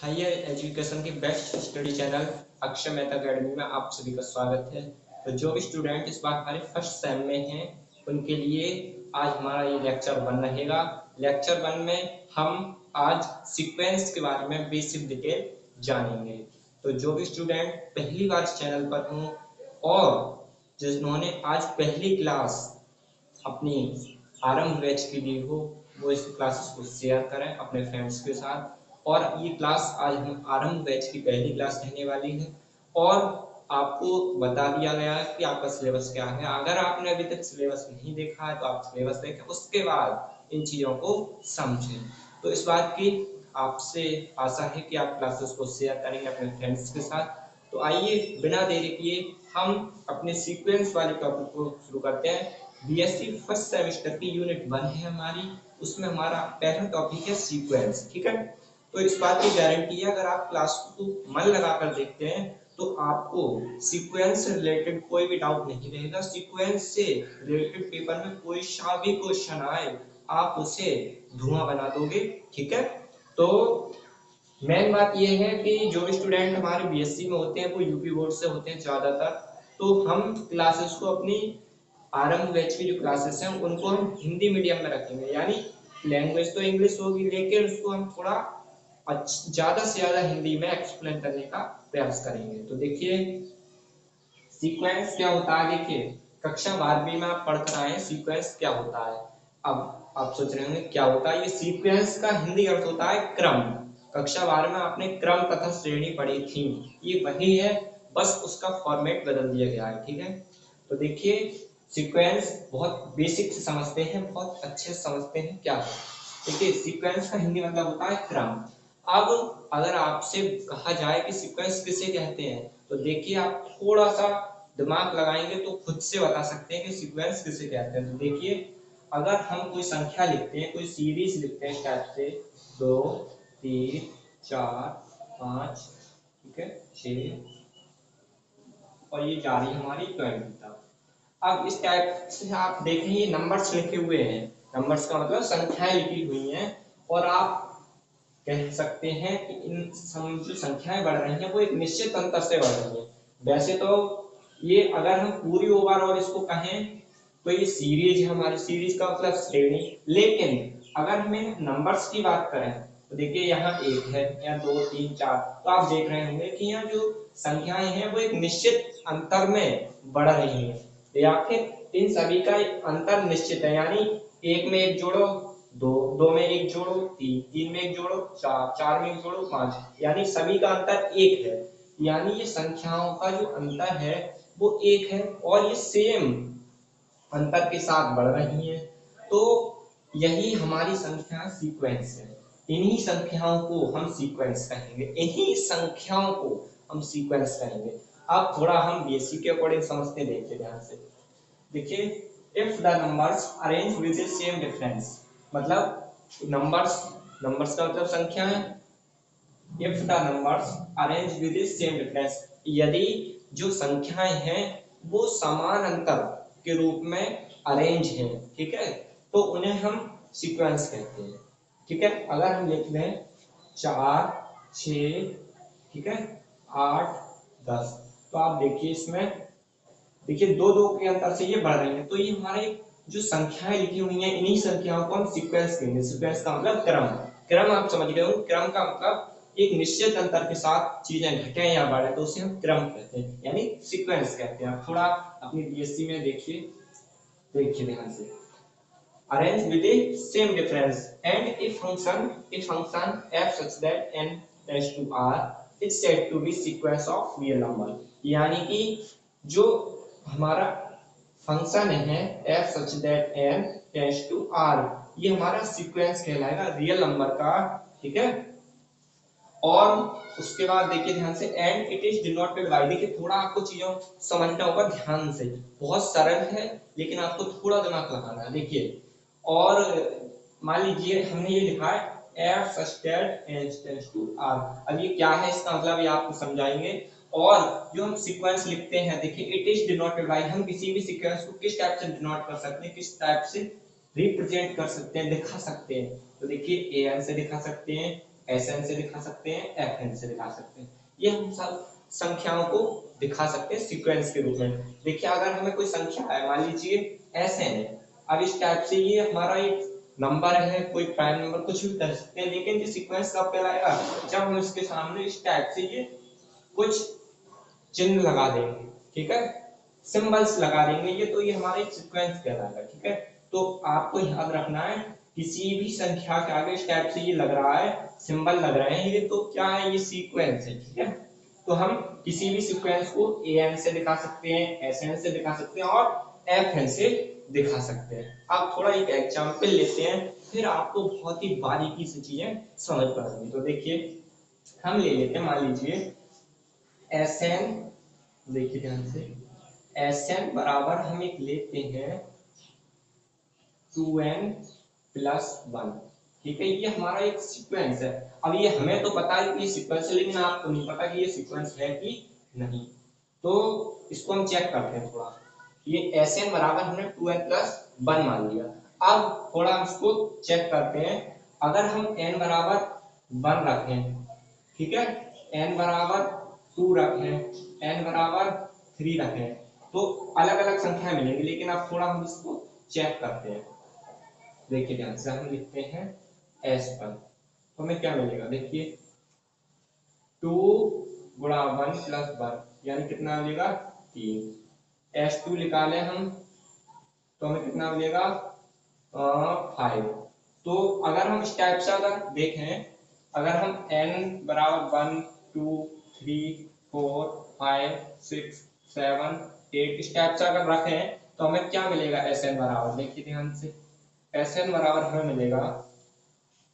Higher education के best study channel Akshay Mehta academy में आप सभी का स्वागत है। तो जो भी स्टूडेंट इस बार हमारे फर्स्ट सेम में हैं उनके लिए आज हमारा ये लेक्चर 1 रहेगा। लेक्चर 1 में हम आज सीक्वेंस के बारे में बेसिक डिटेल जानेंगे। तो जो भी स्टूडेंट पहली बार इस चैनल पर हों और जिन्होंने आज पहली क्लास अपनी आरंभ बैच की ली हो वो इस क्लासेस को शेयर करें अपने फ्रेंड्स के साथ। और ये क्लास आज हम आरंभ बैच की पहली क्लास रहने वाली है और आपको बता दिया गया है कि आपका सिलेबस क्या है। अगर आपने अभी तक सिलेबस नहीं देखा है तो आप सिलेबस देखें, उसके बाद इन चीज़ों को समझें। तो इस बात की आपसे आशा है कि आप क्लासेस को शेयर करेंगे अपने फ्रेंड्स के साथ। तो आइए बिना देरी किए हम अपने सीक्वेंस वाले टॉपिक को शुरू करते हैं। बीएससी फर्स्ट सेमेस्टर की यूनिट 1 है हमारी, उसमें हमारा पहला टॉपिक है सीक्वेंस। ठीक है, तो इस बात की गारंटी है अगर आप क्लास को मन लगाकर देखते हैं तो आपको सीक्वेंस से रिलेटेड कोई भी डाउट नहीं रहेगा। सीक्वेंस से रिलेटेड पेपर में कोई सा भी क्वेश्चन आए आप उसे धुआं बना दोगे। ठीक है, तो मेन बात यह है कि जो स्टूडेंट हमारे बीएससी में होते हैं वो यूपी बोर्ड से होते हैं ज्यादातर, तो हम क्लासेस को अपनी आरंभ बैच की जो क्लासेस हैं उनको हम हिंदी मीडियम में रखेंगे, यानी लैंग्वेज तो इंग्लिश होगी लेकिन उसको हम थोड़ा ज्यादा से ज्यादा हिंदी में एक्सप्लेन करने का प्रयास करेंगे। तो देखिए सीक्वेंस क्या होता है। देखिए कक्षा 12वीं में आप पढ़कर आए सीक्वेंस क्या होता है। अब आप सोच रहे होंगे क्या होता है। ये सीक्वेंस का हिंदी अर्थ होता है क्रम। कक्षा 12 में आपने क्रम तथा श्रेणी पढ़ी थी, ये वही है, बस उसका फॉर्मेट बदल दिया गया है। ठीक है, तो देखिए सीक्वेंस बहुत बेसिक से समझते हैं, बहुत अच्छे से समझते हैं क्या है। देखिए सीक्वेंस का हिंदी मतलब होता है क्रम। अब अगर आपसे कहा जाए कि सीक्वेंस किसे कहते हैं तो देखिए आप थोड़ा सा दिमाग लगाएंगे तो खुद से बता सकते हैं कि सीक्वेंस किसे कहते हैं। तो देखिए अगर हम कोई संख्या लिखते हैं, कोई सीरीज लिखते हैं टाइप से 2 3 4 5, ठीक है 6 और ये जा रही है हमारी 20 तक। अब इस टाइप से आप देखें ये नंबर्स लिखे हुए हैं, नंबर्स का मतलब संख्याएं लिखी हुई हैं और आप कह सकते हैं कि इन जो संख्याएं बढ़ रही हैं वो एक निश्चित अंतर से बढ़ रही हैं। वैसे तो ये अगर हम पूरी ओवरऑल इसको कहें तो ये सीरीज है हमारी, सीरीज का मतलब श्रेणी। लेकिन अगर हमें नंबर्स की बात करें तो देखिए यहाँ 1 है, यहाँ 2 3 4, तो आप देख रहे होंगे कि यहाँ जो संख्याएं हैं वो एक निश्चित अंतर में बढ़ रही हैं या फिर इन सभी का अंतर निश्चित है, यानी 1 में 1 जोड़ो 2, 2 में 1 जोड़ो 3, 3 में 1 जोड़ो 4, 4 में 1 जोड़ो 5, यानी सभी का अंतर 1 है। यानी ये संख्याओं का जो अंतर है वो 1 है और ये सेम अंतर के साथ बढ़ रही है। तो यही हमारी संख्या सीक्वेंस है। इन्हीं संख्याओं को हम सीक्वेंस कहेंगे, इन्हीं संख्याओं को हम सीक्वेंस कहेंगे। अब थोड़ा हम बीएससी के अकॉर्डिंग समझते हैं, देखिए ध्यान से। देखिए if the numbers arrange with the same difference, मतलब नंबर्स, नंबर्स का मतलब संख्या है। If the numbers arrange with the same difference, यदि जो संख्याएं हैं वो समान अंतर के रूप में अरेंज हैं, ठीक है, तो उन्हें हम सीक्वेंस कहते हैं। ठीक है, अगर हम लिख दें 4 6, ठीक है 8 10, तो आप देखिए इसमें देखिए 2 2 के अंतर से ये बढ़ रही है, तो ये हमारे जो संख्याएं लिखी हुई हैं इन्हीं संख्याओं को हम सीक्वेंस कहेंगे। सीक्वेंस का मतलब क्रम, क्रम आप समझ गए हो। क्रम का मतलब एक निश्चित अंतर के साथ चीजें घटे या बढ़े तो उसे हम क्रम कहते हैं, यानी सीक्वेंस कहते हैं। थोड़ा अपनी बीएससी में देखिए, देखिए ध्यान से। arrange with the same difference and if function f such that n tends to r is said to be sequence of real number, यानी कि जो हमारा फंक्शन है f such that n tends to r, ये हमारा sequence कहलाएगा real number का। ठीक है, और उसके बाद देखिए ध्यान से and it is denoted by, देखिए थोड़ा आपको चीजों समझना होगा ध्यान से, बहुत सरल है लेकिन आपको थोड़ा दिमाग लगाना है। देखिए और मान लीजिए हमने ये लिखा है f such that n tends to r, अब ये क्या है इसका मतलब ये आपको समझाएंगे। और जो हम सीक्वेंस लिखते हैं देखिए इट इज डिनोटेड बाय, हम किसी भी सीक्वेंस को किस टाइप से डिनोट कर सकते हैं, किस टाइप से रिप्रेजेंट कर सकते हैं, दिखा सकते हैं। तो देखिए an से दिखा सकते हैं, एस एन से दिखा सकते हैं, एफ एन से दिखा सकते हैं। ये हम सब संख्याओं को दिखा सकते हैं सीक्वेंस के रूप में। देखिए अगर हमें कोई संख्या है, मान लीजिए एस एन है, अब इस टाइप से ये हमारा एक नंबर है, कोई प्राइम नंबर कुछ भी कर सकते हैं, लेकिन ये सीक्वेंस कब कहलाएगा, जब हम इसके सामने इस टाइप से ये कुछ चिन्ह लगा देंगे, ठीक है, सिंबल्स लगा देंगे ये, तो ये हमारा एक सीक्वेंस कहलाएगा। ठीक है, तो आपको याद रखना है किसी भी संख्या के आगे इस टाइप से ये लग रहा है, सिंबल लग रहे हैं, ये तो क्या है, ये सीक्वेंस है। ठीक है, तो हम किसी भी सीक्वेंस को an से दिखा सकते हैं, sn से दिखा सकते हैं और fn से दिखा सकते हैं। अब थोड़ा एक एग्जांपल लेते हैं, फिर आपको बहुत ही बारीकी से चीजें समझ पड़ेंगी। तो देखिए हम ले लेते हैं, मान लीजिए Sn, देखिए ध्यान से, Sn बराबर हम एक लेते हैं 2n प्लस 1। ठीक है, ये हमारा एक सीक्वेंस है। अब ये हमें तो पता है कि ये सीक्वेंस है, लेकिन आपको नहीं पता कि ये सीक्वेंस है कि नहीं, तो इसको हम चेक करते हैं थोड़ा। ये Sn बराबर हमने 2n प्लस 1 मान लिया। अब थोड़ा हम इसको चेक करते हैं, अगर हम n बराबर 1 रखें, ठीक है, n बराबर 2 रखें, n बराबर 3 रखें, तो अलग अलग संख्या मिलेंगी, लेकिन अब थोड़ा हम इसको चेक करते हैं। देखिए ध्यान से, हम लिखते हैं एस पर, तो हमें क्या मिलेगा, देखिए 2 गुणा 1 प्लस 1 यानी कितना मिलेगा 3। S2 निकाले हम तो हमें कितना मिलेगा 5। तो अगर हम इस टाइप से अगर देखें, अगर हम n बराबर 1 2 3 4 5 6 7 8 इस टाइप से अगर रखें, तो हमें क्या मिलेगा Sn बराबर, देखिए ध्यान से, Sn बराबर हमें मिलेगा,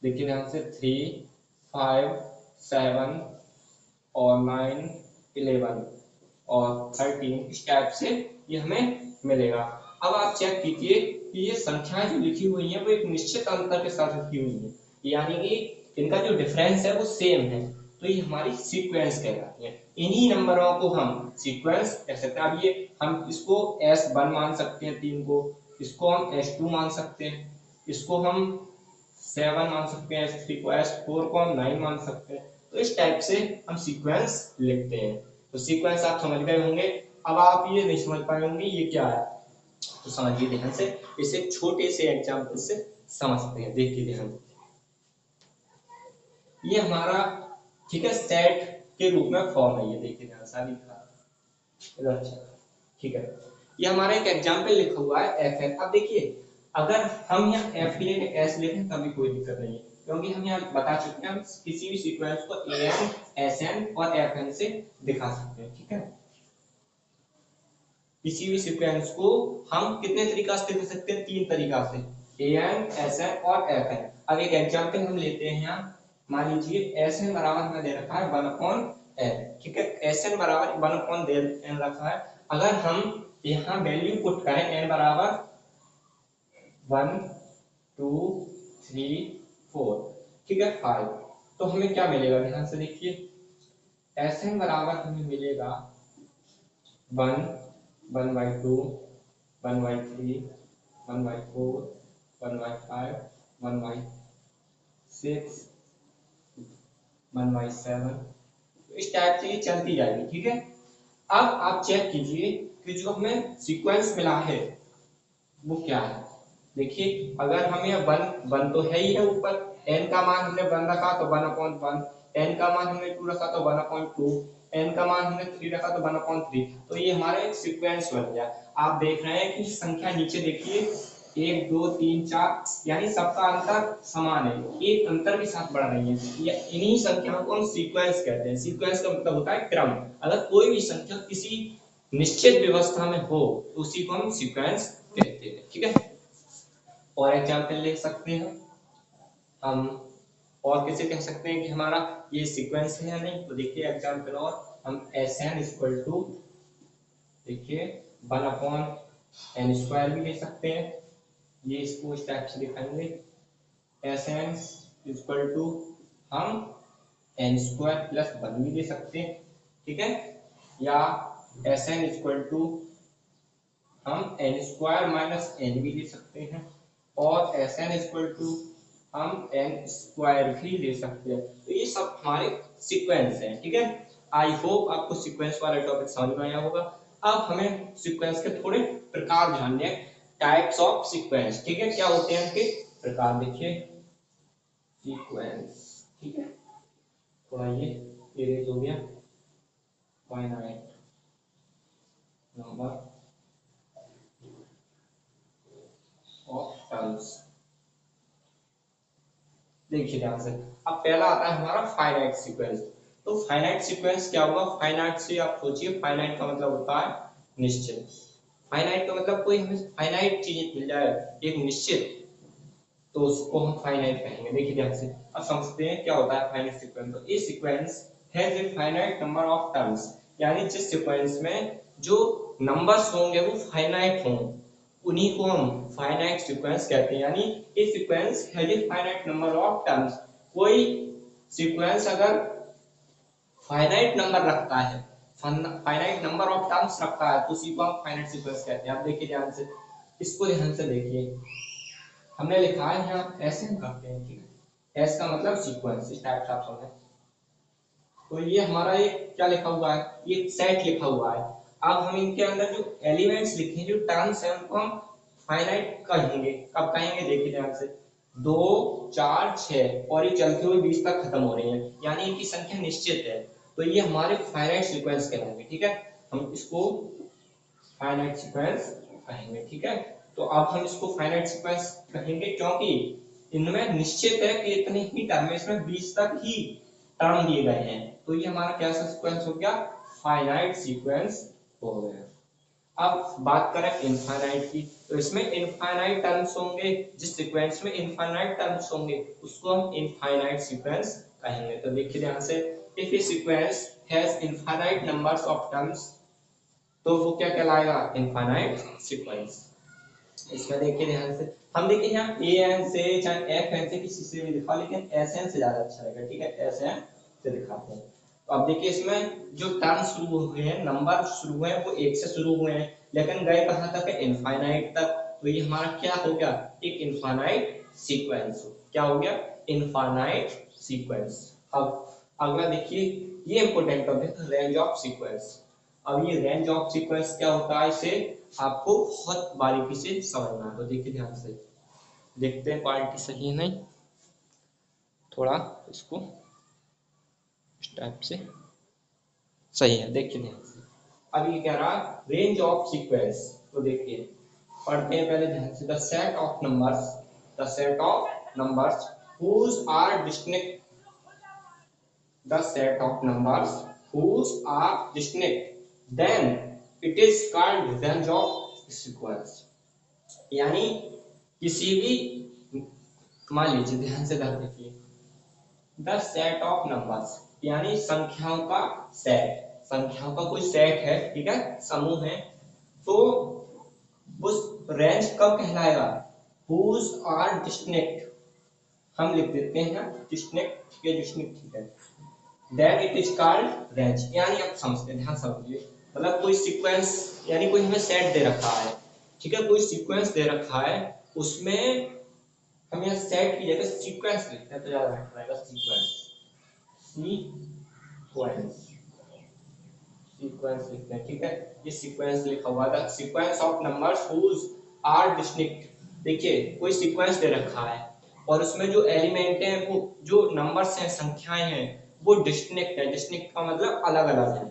देखिए ध्यान से, 3 5 7 और 9 11 और 13 इस टाइप से ये हमें मिलेगा। अब आप चेक कीजिए कि ये संख्याएं जो लिखी हुई हैं वो एक निश्चित अंतर के साथ लिखी हुई हैं, यानी कि इनका जो डिफरेंस है वो सेम है, तो ये हमारी सीक्वेंस कहलाती है। इन्हीं नंबरों को हम सीक्वेंस कह सकते हैं। अब ये हम इसको S1 मान सकते हैं 3 को, इसको हम S2 मान सकते हैं, इसको हम 7 मान सकते हैं, S3 को, S4 को हम 9 मान सकते हैं। तो इस टाइप से हम सीक्वेंस लिखते हैं। तो सीक्वेंस आप समझ गए होंगे। अब आप ये नहीं समझ पाए होंगे ये क्या है, तो समझिए ध्यान से, इसे छोटे से एग्जांपल से समझते हैं। देखिए ध्यान, ये हमारा, ठीक है, सेट के रूप में फॉर्म है, ये देखिए ध्यान से इधर, अच्छा, ठीक है, ये हमारा एक एग्जांपल लिखा हुआ है एफ एन। अब देखिए अगर हम यहाँ एफ लें एस लें तभी कोई दिक्कत नहीं है, क्योंकि हम यहाँ बता चुके हैं हम किसी भी सीक्वेंस को ए एन एस एन और एफ एन से दिखा सकते हैं। ठीक है, किसी भी सीक्वेंस को हम कितने तरीका से दिखा सकते हैं, 3 तरीका से, ए एन एस एन और एफ एन। अब एक एग्जांपल हम लेते हैं यहाँ, मान लीजिए एस एन बराबर हमें दे रखा है 1/n, ठीक है, एस एन बराबर 1/n रखा है। अगर हम यहाँ वैल्यू पुट करें n बराबर 1 2 3 4, ठीक है, 5, तो हमें क्या मिलेगा, ध्यान से देखिए, एस एन बराबर हमें मिलेगा 1 1/2 1/3 1/4 1/5 1/6 1/7, इस टाइप से ये चलती जाएगी। ठीक है, अब आप चेक कीजिए कि जो हमें सीक्वेंस मिला है वो क्या है। देखिए अगर हमें 1 तो है ही है ऊपर, n का मान हमने 1 रखा तो 1/1, n का मान हमने 2 रखा तो 1/2, n का मान हमने 3 रखा तो 1/3, तो ये हमारा एक सीक्वेंस बन गया। आप देख रहे हैं कि संख्या नीचे देखिए 1 2 3 4, यानी सबका अंतर समान है, एक अंतर के साथ बढ़ रही है, या इन्हीं संख्याओं को हम सीक्वेंस कहते हैं। सीक्वेंस का मतलब होता है क्रम। अगर कोई भी संख्या किसी निश्चित व्यवस्था में हो तो उसी को हम सीक्वेंस कहते हैं। ठीक है, और एग्जांपल ले सकते हैं हम, और कैसे कह सकते हैं कि हमारा ये सीक्वेंस है या नहीं, तो देखिए एग्जांपल, और हम Sn इक्वल टू, देखिए 1/n² भी ले सकते हैं, ये इसको इस टाइप से दिखाएंगे, Sn इक्वल टू हम n² प्लस 1 भी ले सकते हैं। ठीक है, या Sn इक्वल टू हम n² माइनस n भी ले सकते हैं, और Sn इक्वल टू हम n स्क्वायर भी ले सकते हैं। तो ये सब हमारे सीक्वेंस हैं, ठीक है। आई होप आपको सीक्वेंस वाला टॉपिक समझ में आया होगा। अब हमें सीक्वेंस के थोड़े प्रकार जानने हैं, टाइप्स ऑफ सीक्वेंस, ठीक है। क्या होते हैं इनके प्रकार, देखिए सीक्वेंस, ठीक है। थोड़ा ये इरेज हो गया, फाइनाइट नंबर ऑफ टर्म्स। देखिए ध्यान से, अब पहला आता है हमारा फाइनाइट सीक्वेंस। तो फाइनाइट सीक्वेंस क्या होगा, फाइनाइट से आप सोचिए, फाइनाइट का मतलब होता है निश्चित। फाइनाइट का मतलब कोई हमें फाइनाइट चीज मिल जाए एक निश्चित, तो उसको हम फाइनाइट कहेंगे। देखिए ध्यान से, अब समझते हैं क्या होता है फाइनाइट सीक्वेंस। तो ये sequence has a finite number of terms, यानी जिस सीक्वेंस में जो नंबर्स होंगे वो फाइनाइट हों, उन्हीं को हम फाइनाइट सीक्वेंस कहते हैं। यानी ये sequence has a finite number of terms. कोई सीक्वेंस अगर फाइनाइट नंबर रखता है, फाइनाइट नंबर ऑफ टर्म्स रखता है, तो उसी को हम फाइनाइट सीक्वेंस कहते हैं। आप देखिए ध्यान से, इसको ध्यान से देखिए, हमने लिखा है यहाँ ऐसे हम करते हैं, ठीक है। एस का मतलब सीक्वेंस, इस टाइप से आप समझें। तो ये हमारा ये क्या लिखा हुआ है, ये सेट लिखा हुआ है। अब हम इनके अंदर जो एलिमेंट्स लिखे हैं, जो टर्म्स हैं, उनको हम फाइनाइट कहेंगे। कब कहेंगे, देखिए ध्यान से, 2 4 6 और ये चलते हुए 20 तक खत्म हो रही है, यानी इनकी संख्या निश्चित है। तो ये हमारे फाइनाइट सीक्वेंस कहलाएंगे, ठीक है। हम इसको फाइनाइट सीक्वेंस कहेंगे, ठीक है। तो अब हम इसको फाइनाइट सीक्वेंस कहेंगे क्योंकि इनमें निश्चित है कि इतने ही टर्म में, इसमें 20 तक ही टर्म दिए गए हैं। तो ये हमारा कैसा सीक्वेंस हो गया, फाइनाइट सीक्वेंस हो गया। अब बात करें इनफाइनाइट की, तो इसमें इनफाइनाइट टर्म्स होंगे, जिस सीक्वेंस में इनफाइनाइट टर्म्स होंगे उसको हम इनफाइनाइट सीक्वेंस कहेंगे। तो देखिए ध्यान से, if A sequence has infinite numbers of terms, तो वो क्या कहलाएगा, इनफाइनाइट सीक्वेंस। इसमें देखिए ध्यान से, हम देखिए यहाँ ए एन से चाहे एफ एन से किसी से भी लिखा, लेकिन एस एन से ज्यादा अच्छा रहेगा, ठीक है। एस एन से दिखाते हैं। तो अब देखिए इसमें जो टर्म शुरू हुए हैं, नंबर शुरू हुए हैं, वो एक से शुरू हुए हैं, लेकिन गए कहाँ तक है, इनफाइनाइट तक। तो ये हमारा क्या हो गया, एक इनफाइनाइट सीक्वेंस। क्या हो गया, इनफाइनाइट सीक्वेंस। अब अगला देखिए, ये इंपॉर्टेंट टॉपिक है, रेंज ऑफ सीक्वेंस। अब ये रेंज ऑफ सीक्वेंस क्या होता है, इसे आपको बहुत बारीकी से समझना है। तो देखिए ध्यान से, देखते हैं क्वालिटी सही है नहीं, थोड़ा इसको इस टाइप से सही है। देखिए ध्यान से, अब ये कह रहा रेंज ऑफ सीक्वेंस। तो देखिए पढ़ते हैं पहले ध्यान से, the set of numbers, the set of numbers whose are distinct, the set of numbers whose are distinct, then it is called range of sequence। यानी किसी भी, मान लीजिए ध्यान से ध्यान देखिए, द सेट ऑफ नंबर्स यानी संख्याओं का सेट, संख्याओं का कोई सेट है, ठीक है, समूह है। तो उस रेंज कब कहलाएगा, whose are distinct, हम लिख देते हैं डिस्टिंक्ट, ये डिस्टिंक्ट, ठीक है। Then it is called range, यानी आप समझते हैं, ध्यान समझिए, मतलब कोई सीक्वेंस, यानी कोई हमें सेट दे रखा है, ठीक है, कोई सीक्वेंस दे रखा है, उसमें हम यहाँ सेट की जगह सीक्वेंस लिखते हैं तो ज्यादा बेहतर रहेगा। सीक्वेंस, सीक्वेंस, सीक्वेंस लिखते हैं, ठीक है। ये सीक्वेंस लिखा हुआ था, sequence of numbers whose are distinct. देखिए कोई सीक्वेंस दे रखा है और उसमें जो एलिमेंट हैं, वो जो नंबर्स हैं, संख्याएं हैं, वो डिस्टिंक्ट है। डिस्टिंक्ट का मतलब अलग अलग है,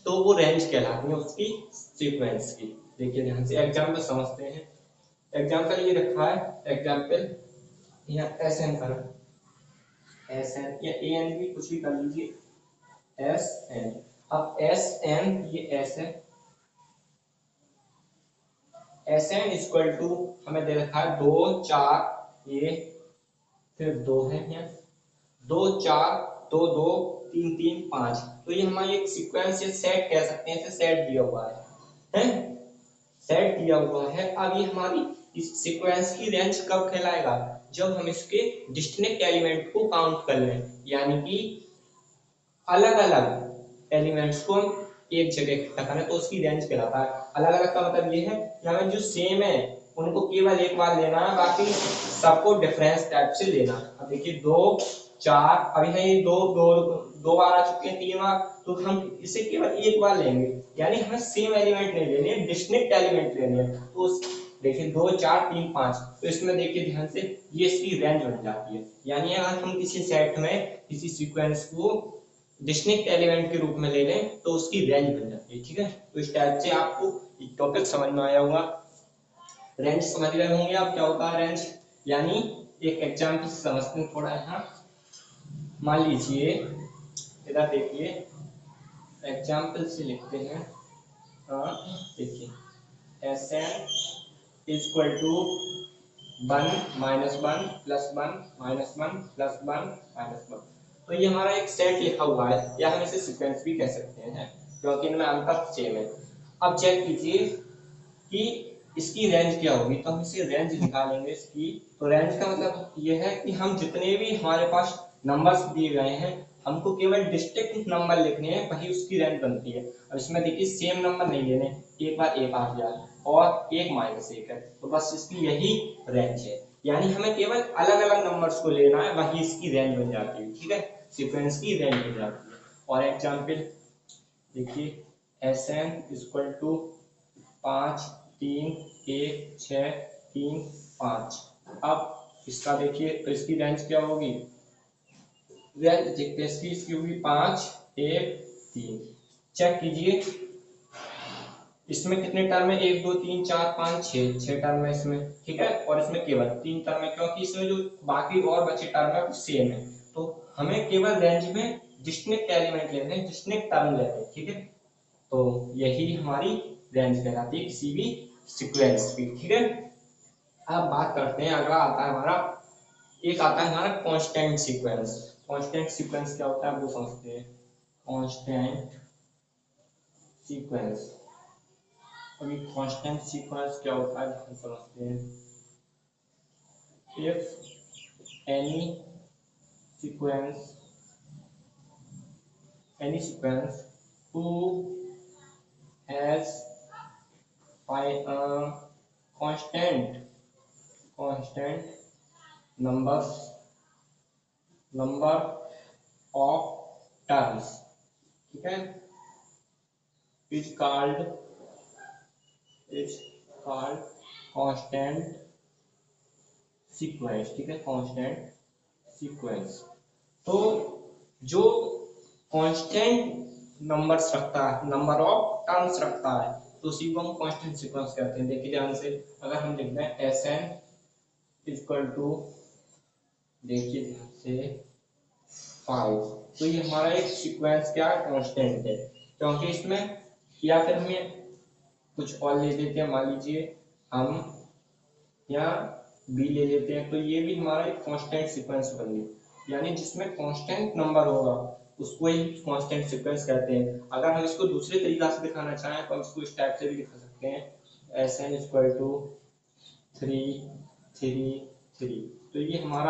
तो वो रेंज कहलाती है उसकी, सीक्वेंस की। देखिए ध्यान से एग्जाम्पल समझते हैं। एग्जाम्पल ये रखा है, एग्जाम्पल यहाँ एस एन कर, एस एन या ए एन भी कुछ भी कर लीजिए, एस एन। अब एस एन, ये एस है, एस एन इक्वल टू हमें दे रखा है 2 4, ये फिर 2 है यहाँ, 2 4 2 2 3 3 5। तो ये हमारी एक सीक्वेंस या सेट कह सकते हैं, इसे सेट दिया हुआ है, सेट दिया हुआ है। अब ये हमारी इस सीक्वेंस की रेंज कब कहलाएगा, जब हम इसके डिस्टिंक्ट एलिमेंट को काउंट कर लें, यानी कि अलग अलग एलिमेंट्स को हम एक जगह इकट्ठा करें, तो उसकी रेंज कहलाता है। अलग अलग का मतलब ये है कि हमें जो सेम है, उनको केवल एक बार लेना है, बाकी सबको डिफरेंस टाइप से लेना है। अब देखिए 2 4 अभी है ये दो बार आ चुके हैं, 3 बार, तो हम इसे केवल एक बार लेंगे, यानी हमें सेम एलिमेंट नहीं लेने, डिस्टिंक्ट एलिमेंट लेने हैं। तो देखिए 2 4 3 5, तो इसमें देखिए ध्यान से ये इसकी रेंज बन जाती है। यानी अगर हम किसी सेट में किसी सीक्वेंस को डिस्टिंक्ट एलिमेंट के रूप में ले लें तो उसकी रेंज बन जाती है। ठीक है, तो इस टाइप से आपको टॉपिक समझ में आया होगा। रेंज समझ गए होंगे आप, क्या होता है रेंज। यानी एक एग्जाम्पल से समझते हैं थोड़ा। यहाँ मान लीजिए, इधर देखिए, एग्जाम्पल से लिखते हैं। देखिए Sn is equal to 1 minus 1 plus 1 minus 1 plus 1 minus 1। तो ये हमारा एक सेट लिखा हुआ है, या हम इसे सीक्वेंस भी कह सकते हैं, क्योंकि इनमें अंतर सेम है। अब चेक कीजिए कि इसकी रेंज क्या होगी, तो हम इसे रेंज निकालेंगे इसकी। तो रेंज का मतलब यह है कि हम जितने भी हमारे पास नंबर्स दिए गए हैं, हमको केवल डिस्टिंक्ट नंबर लिखने हैं, वही उसकी रेंज बनती है। अब इसमें देखिए सेम नंबर नहीं लेने, एक बार एक आ गया और एक माइनस एक है, तो बस इसकी यही रेंज है। यानी हमें केवल अलग अलग नंबर्स को लेना है, वही इसकी रेंज बन जाती है। ठीक है, सीक्वेंस की रेंज बन जाती है। और एग्जाम्पल देखिए, Sn इक्वल टू 5 3 1 6 3 5। अब इसका देखिए, तो इसकी रेंज क्या होगी, रेंज देखते हैं इसकी होगी 5 1 3। चेक कीजिए इसमें कितने टर्म है, 1 2 3 4 5 6 टर्म है इसमें। ठीक है, और इसमें केवल 3 टर्म है, क्योंकि इसमें जो बाकी और बचे टर्म है वो सेम है। तो हमें केवल रेंज में डिस्टिंक्ट एलिमेंट लेने हैं, डिस्टिंक्ट टर्म लेने हैं। ठीक है, तो यही हमारी रेंज कहलाती है किसी भी सीक्वेंस की। ठीक है, अब बात करते हैं, अगला आता है हमारा, एक आता है हमारा कांस्टेंट सीक्वेंस। कांस्टेंट सीक्वेंस क्या होता है वो समझते हैं। कांस्टेंट सीक्वेंस, अभी कांस्टेंट सीक्वेंस क्या होता है हम समझते हैं। If any sequence who has constant number of terms, ठीक है, is called constant सीक्वेंस। ठीक है, कांस्टेंट सीक्वेंस। तो जो कांस्टेंट नंबर्स रखता है, नंबर ऑफ टर्म्स रखता है, तो उसी को हम कांस्टेंट सीक्वेंस कहते हैं। देखिए ध्यान से, अगर हम लिखते हैं Sn इक्वल टू, देखिए ध्यान से 5, तो ये हमारा एक सीक्वेंस क्या है, कांस्टेंट है, क्योंकि इसमें, या फिर हमें कुछ और ले लेते हैं, मान लीजिए हम यहाँ बी ले लेते हैं, तो ये भी हमारा एक कांस्टेंट सीक्वेंस बन गया। यानी जिसमें कांस्टेंट नंबर होगा उसको ही कांस्टेंट सीक्वेंस कहते हैं। अगर हम इसको दूसरे तरीका से दिखाना चाहें तो हम इसको इस टाइप से भी दिखा सकते हैं, Sn इक्वल टू 3 3 3। तो ये हमारा